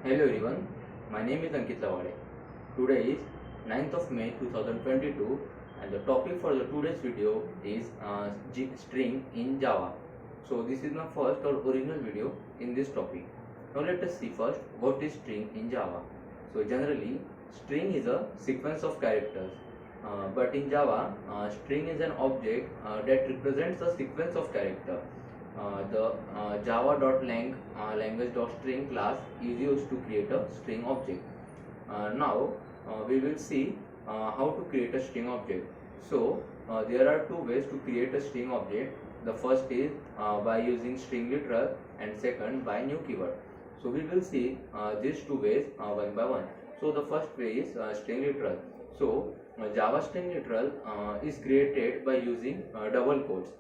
Hello everyone, my name is Ankit Lawade. Today is 9th of May 2022 and the topic for the today's video is string in Java. So this is my first or original video in this topic. Now let us see first what is string in Java. So generally string is a sequence of characters, but in Java string is an object that represents a sequence of characters. The java.lang language.string class is used to create a string object. Now we will see how to create a string object. So there are two ways to create a string object. The first is by using string literal and second by new keyword. So we will see these two ways one by one. So the first way is string literal. So Java string literal is created by using double quotes.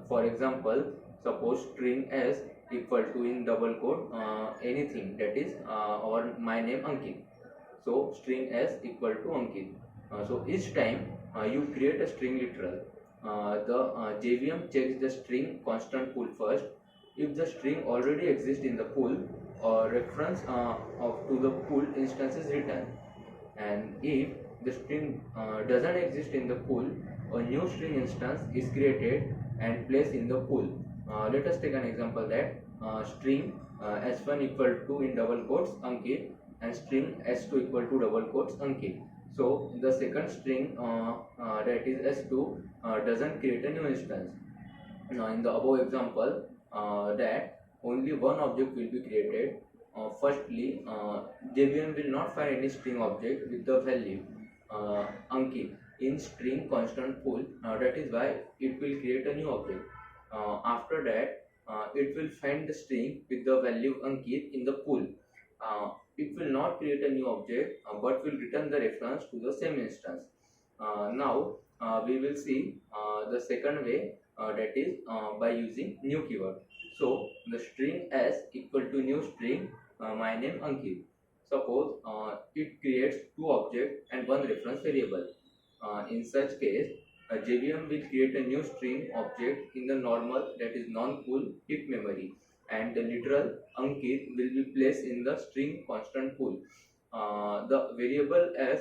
For example, suppose string s equal to in double quote anything, that is or my name Ankit. So string s equal to Ankit. So each time you create a string literal, the JVM checks the string constant pool first. If the string already exists in the pool, or reference to the pool instance is written, and if the string doesn't exist in the pool, a new string instance is created and placed in the pool. Let us take an example that string s1 equal to in double quotes Ankit and string s2 equal to double quotes Ankit. So the second string that is s2 doesn't create a new instance. Now in the above example, that only one object will be created. Firstly, JVM will not find any string object with the value Ankit in string constant pool. That is why it will create a new object. After that, it will find the string with the value Ankit in the pool. It will not create a new object, but will return the reference to the same instance. Now we will see the second way, that is by using new keyword. So the string s equal to new string my name Ankit. Suppose it creates two objects and one reference variable. In such case, JVM will create a new string object in the normal, that is non-pool heap memory, and the literal Ankit will be placed in the string constant pool. The variable s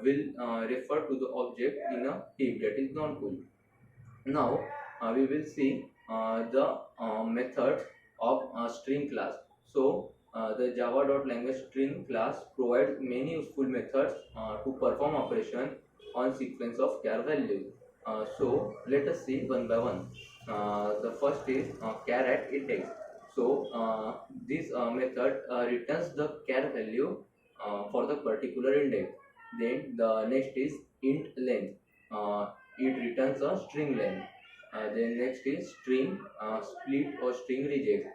will refer to the object in a heap, that is non-pool. Now we will see the methods of string class. So the java.language string class provides many useful methods to perform operation on sequence of char values. So let us see one by one. The first is char at index. So this method returns the char value for the particular index. Then the next is int length. It returns a string length. Then next is string split or string reject.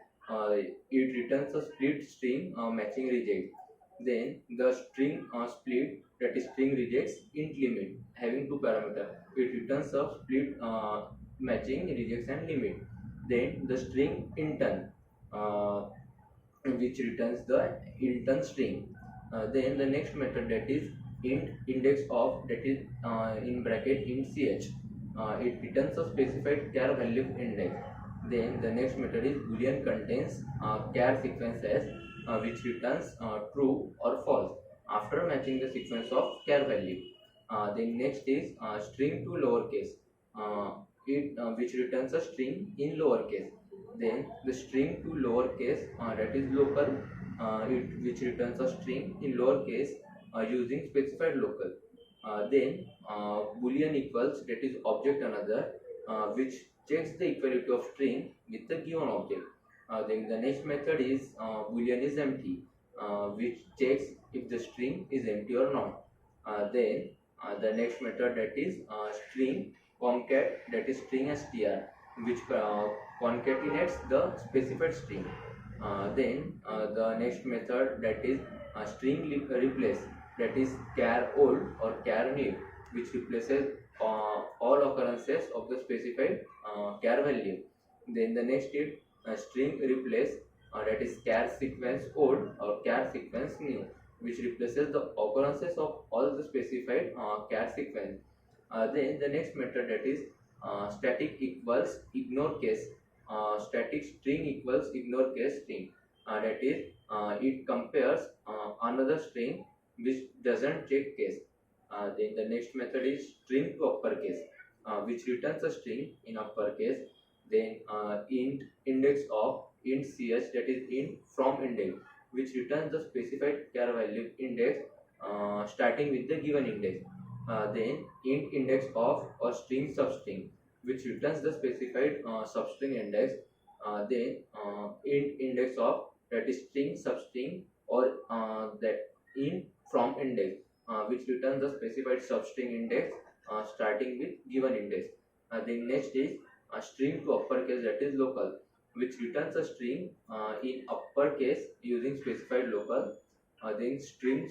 It returns a split string matching reject. Then the string split, that is string rejects int limit, having two parameter. It returns a split matching rejects and limit. Then the string intern, which returns the intern string. Then the next method, that is int index of, that is in bracket int ch. It returns a specified char value index. Then the next method is boolean contains char sequences, which returns true or false after matching the sequence of char value. Then next is string to lowercase, which returns a string in lowercase. Then the string to lowercase, that is local, which returns a string in lowercase using specified local. Then boolean equals, that is object another, which checks the equality of string with the given object. Then the next method is boolean is empty, which checks if the string is empty or not. Then the next method, that is string concat, that is string str, which concatenates the specified string. Then the next method, that is string replace, that is char old or char new, which replaces all occurrences of the specified char value. Then the next is string replace, that is char sequence old or char sequence new, which replaces the occurrences of all the specified char sequence. Then the next method, that is static equals ignore case, static string equals ignore case string. that is it compares another string which doesn't check case. Then the next method is string to uppercase, which returns a string in uppercase. Then int index of int ch, that is int from index, which returns the specified char value index starting with the given index. Then int index of a string substring, which returns the specified substring index. Then int index of, that is string substring, or that int from index, which returns the specified substring index starting with given index. Then next is a string to uppercase, that is local, which returns a string in uppercase using specified local. Then string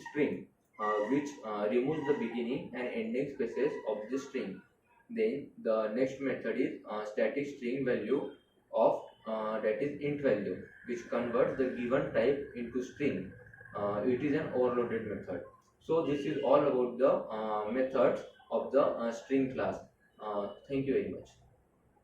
which removes the beginning and ending spaces of the string. Then the next method is static string value of, that is int value, which converts the given type into string. It is an overloaded method. So this is all about the methods of the string class. Thank you very much.